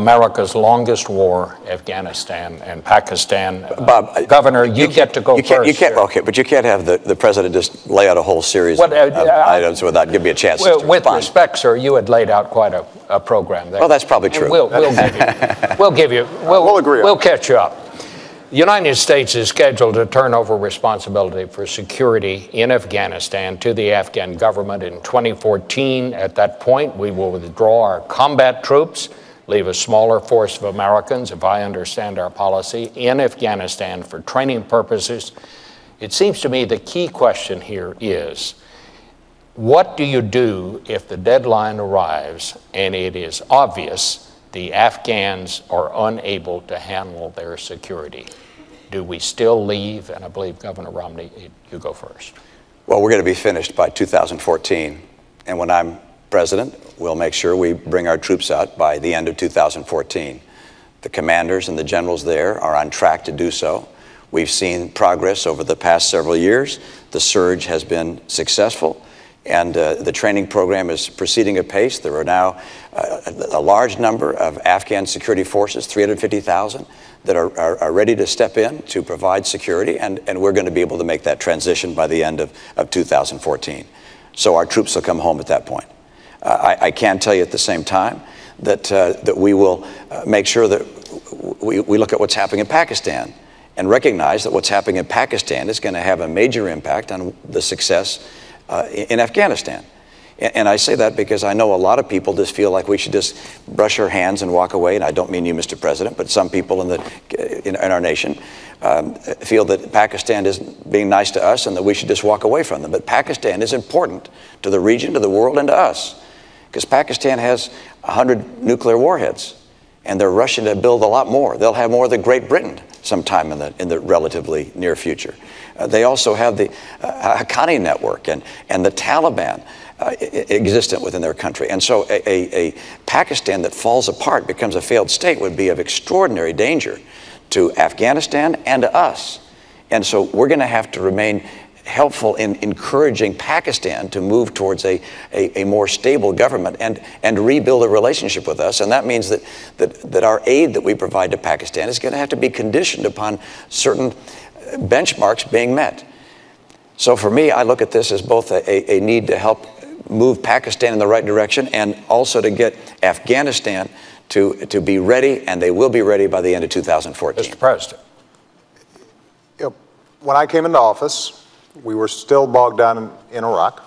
America's longest war, Afghanistan and Pakistan. Bob, Governor, you get to go first. Okay, but you can't have the president just lay out a whole series of items without giving me a chance to respond. With respect, sir, you had laid out quite a program there. Well, that's probably true. We'll agree. We'll catch you up. The United States is scheduled to turn over responsibility for security in Afghanistan to the Afghan government in 2014. At that point, we will withdraw our combat troops, leave a smaller force of Americans, if I understand our policy, in Afghanistan for training purposes. It seems to me the key question here is, what do you do if the deadline arrives and it is obvious the Afghans are unable to handle their security? Do we still leave? And I believe, Governor Romney, you go first. Well, we're going to be finished by 2014. And when I'm president, we'll make sure we bring our troops out by the end of 2014. The commanders and the generals there are on track to do so. We've seen progress over the past several years. The surge has been successful, and the training program is proceeding apace. There are now a large number of Afghan security forces, 350,000, that are ready to step in to provide security, and we're going to be able to make that transition by the end of 2014. So our troops will come home at that point. I can tell you at the same time that we will make sure that we look at what's happening in Pakistan and recognize that what's happening in Pakistan is going to have a major impact on the success in Afghanistan. And I say that because I know a lot of people just feel like we should just brush our hands and walk away. And I don't mean you, Mr. President, but some people in our nation feel that Pakistan isn't being nice to us and that we should just walk away from them. But Pakistan is important to the region, to the world, and to us, because Pakistan has 100 nuclear warheads, and they're rushing to build a lot more. They'll have more than Great Britain sometime in the relatively near future. They also have the Haqqani network and the Taliban existent within their country. And so a Pakistan that falls apart, becomes a failed state, would be of extraordinary danger to Afghanistan and to us. And so we're going to have to remain helpful in encouraging Pakistan to move towards a more stable government and rebuild a relationship with us. And that means that our aid that we provide to Pakistan is going to have to be conditioned upon certain benchmarks being met. So for me, I look at this as both a need to help move Pakistan in the right direction and also to get Afghanistan to be ready, and they will be ready by the end of 2014. Mr. President. When I came into office, we were still bogged down in Iraq,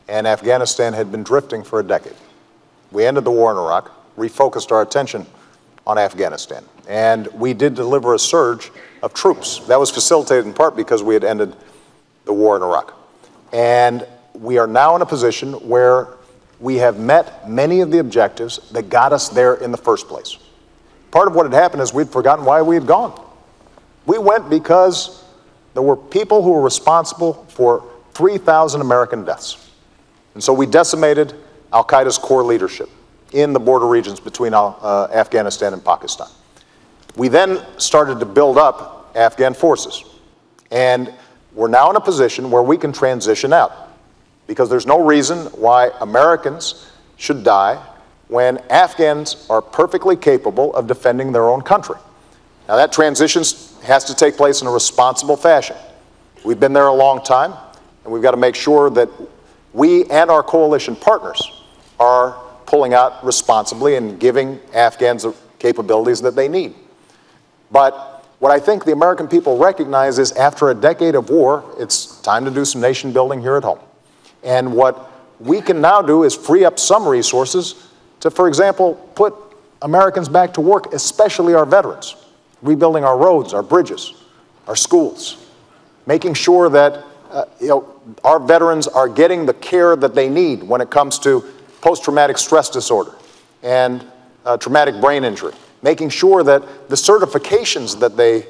and Afghanistan had been drifting for a decade. We ended the war in Iraq, refocused our attention on Afghanistan, and we did deliver a surge of troops. That was facilitated in part because we had ended the war in Iraq. And we are now in a position where we have met many of the objectives that got us there in the first place. Part of what had happened is we'd forgotten why we had gone. We went because there were people who were responsible for 3,000 American deaths. And so we decimated al-Qaeda's core leadership in the border regions between Afghanistan and Pakistan. We then started to build up Afghan forces. And we're now in a position where we can transition out, because there's no reason why Americans should die when Afghans are perfectly capable of defending their own country. Now, that transition has to take place in a responsible fashion. We've been there a long time, and we've got to make sure that we and our coalition partners are pulling out responsibly and giving Afghans the capabilities that they need. But what I think the American people recognize is, after a decade of war, it's time to do some nation building here at home. And what we can now do is free up some resources to, for example, put Americans back to work, especially our veterans, rebuilding our roads, our bridges, our schools, making sure that our veterans are getting the care that they need when it comes to post-traumatic stress disorder and traumatic brain injury, making sure that the certifications that they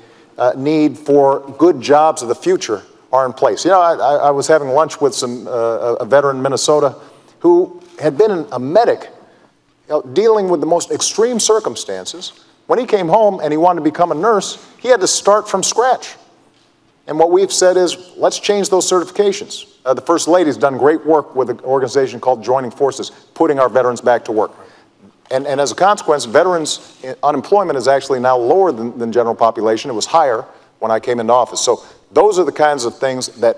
need for good jobs of the future are in place. You know, I was having lunch with a veteran in Minnesota who had been a medic dealing with the most extreme circumstances. When he came home and he wanted to become a nurse, he had to start from scratch. And what we've said is, let's change those certifications. The First Lady's done great work with an organization called Joining Forces, putting our veterans back to work. And as a consequence, veterans' unemployment is actually now lower than general population. It was higher when I came into office. So those are the kinds of things that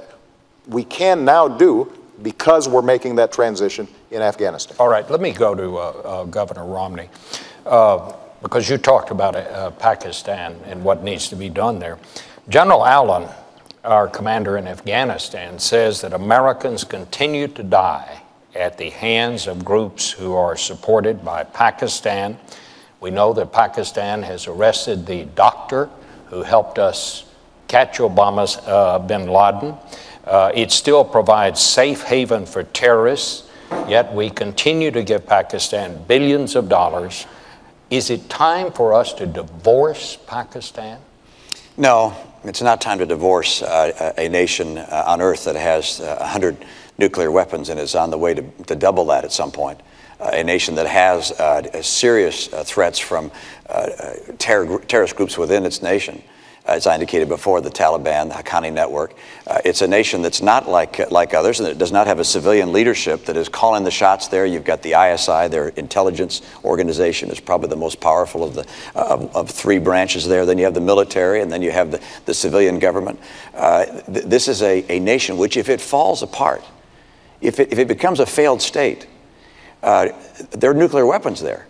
we can now do because we're making that transition in Afghanistan. All right, let me go to Governor Romney, because you talked about Pakistan and what needs to be done there. General Allen, our commander in Afghanistan, says that Americans continue to die at the hands of groups who are supported by Pakistan. We know that Pakistan has arrested the doctor who helped us catch Obama's bin Laden. It still provides safe haven for terrorists, yet we continue to give Pakistan billions of dollars. Is it time for us to divorce Pakistan? No, it's not time to divorce a nation on earth that has 100 nuclear weapons and is on the way to double that at some point. A nation that has serious threats from terrorist groups within its nation. As I indicated before, the Taliban, the Haqqani network. It's a nation that's not like others, and it does not have a civilian leadership that is calling the shots there. You've got the ISI, their intelligence organization, is probably the most powerful of the of three branches there. Then you have the military, and then you have the civilian government. This is a nation which, if it falls apart, if it becomes a failed state, there are nuclear weapons there.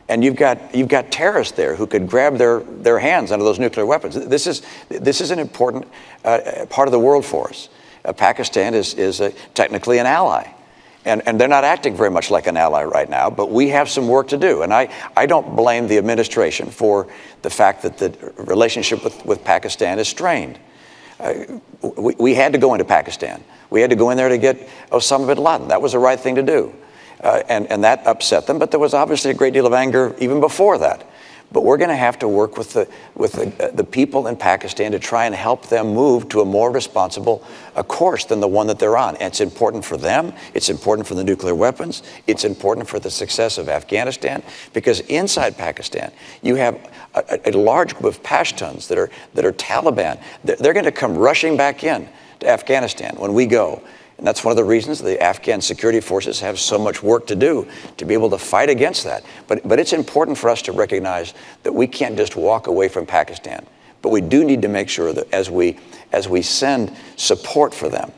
And you've got terrorists there who could grab their hands onto those nuclear weapons. This is an important part of the world for us. Pakistan is technically an ally, and they're not acting very much like an ally right now. But we have some work to do, and I don't blame the administration for the fact that the relationship with Pakistan is strained. We had to go into Pakistan. We had to go in there to get Osama bin Laden. That was the right thing to do. And that upset them, but there was obviously a great deal of anger even before that. But we're going to have to work with the people in Pakistan to try and help them move to a more responsible course than the one that they're on. And it's important for them. It's important for the nuclear weapons. It's important for the success of Afghanistan, because inside Pakistan, you have a large group of Pashtuns that are Taliban. They're going to come rushing back in to Afghanistan when we go. And that's one of the reasons the Afghan security forces have so much work to do to be able to fight against that. But it's important for us to recognize that we can't just walk away from Pakistan. But we do need to make sure that as we send support for them,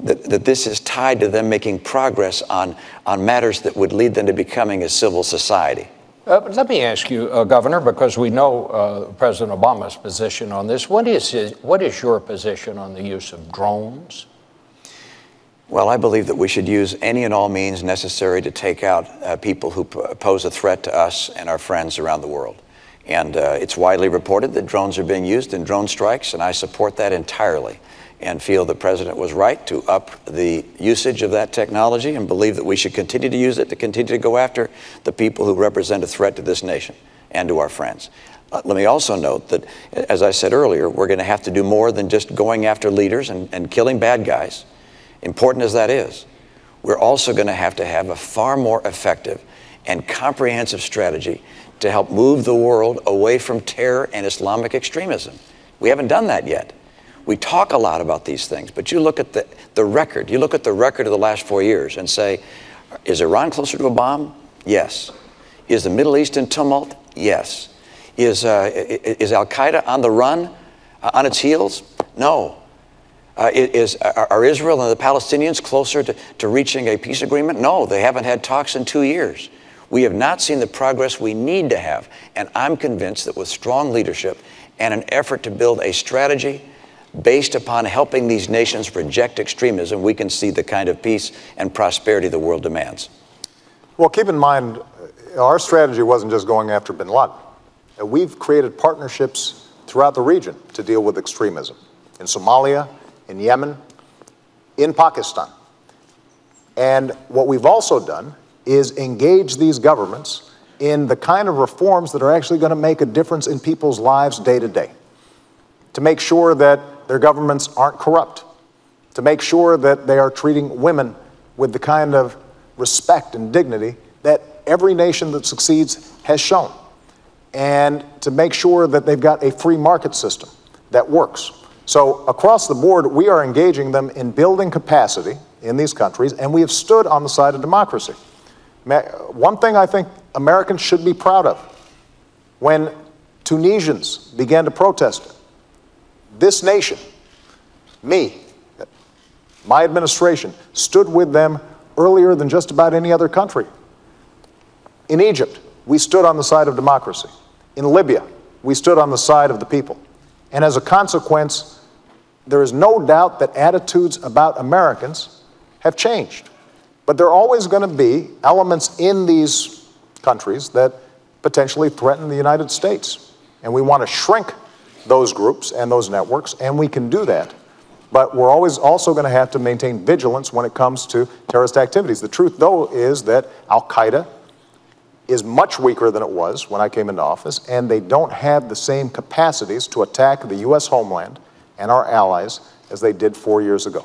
that this is tied to them making progress on matters that would lead them to becoming a civil society. Let me ask you, Governor, because we know President Obama's position on this. What is your position on the use of drones? Well, I believe that we should use any and all means necessary to take out people who pose a threat to us and our friends around the world. And it's widely reported that drones are being used in drone strikes, and I support that entirely and feel the President was right to up the usage of that technology and believe that we should continue to use it to continue to go after the people who represent a threat to this nation and to our friends. Let me also note that, as I said earlier, we're going to have to do more than just going after leaders and killing bad guys. Important as that is, we're also going to have a far more effective and comprehensive strategy to help move the world away from terror and Islamic extremism. We haven't done that yet. We talk a lot about these things, but you look at the record. You look at the record of the last 4 years and say, is Iran closer to a bomb? Yes. Is the Middle East in tumult? Yes. Is Al-Qaeda on the run, on its heels? No. Are Israel and the Palestinians closer to reaching a peace agreement? No, they haven't had talks in 2 years. We have not seen the progress we need to have. And I'm convinced that with strong leadership and an effort to build a strategy based upon helping these nations reject extremism, we can see the kind of peace and prosperity the world demands. Well, keep in mind, our strategy wasn't just going after bin Laden. We've created partnerships throughout the region to deal with extremism. In Somalia, in Yemen, in Pakistan. And what we've also done is engage these governments in the kind of reforms that are actually going to make a difference in people's lives day to day. To make sure that their governments aren't corrupt. To make sure that they are treating women with the kind of respect and dignity that every nation that succeeds has shown. And to make sure that they've got a free market system that works. So across the board, we are engaging them in building capacity in these countries, and we have stood on the side of democracy. One thing I think Americans should be proud of. When Tunisians began to protest, this nation, me, my administration, stood with them earlier than just about any other country. In Egypt, we stood on the side of democracy. In Libya, we stood on the side of the people. And as a consequence, there is no doubt that attitudes about Americans have changed. But there are always going to be elements in these countries that potentially threaten the United States. And we want to shrink those groups and those networks, and we can do that. But we're always also going to have to maintain vigilance when it comes to terrorist activities. The truth, though, is that Al-Qaeda is much weaker than it was when I came into office, and they don't have the same capacities to attack the U.S. homeland and our allies as they did 4 years ago.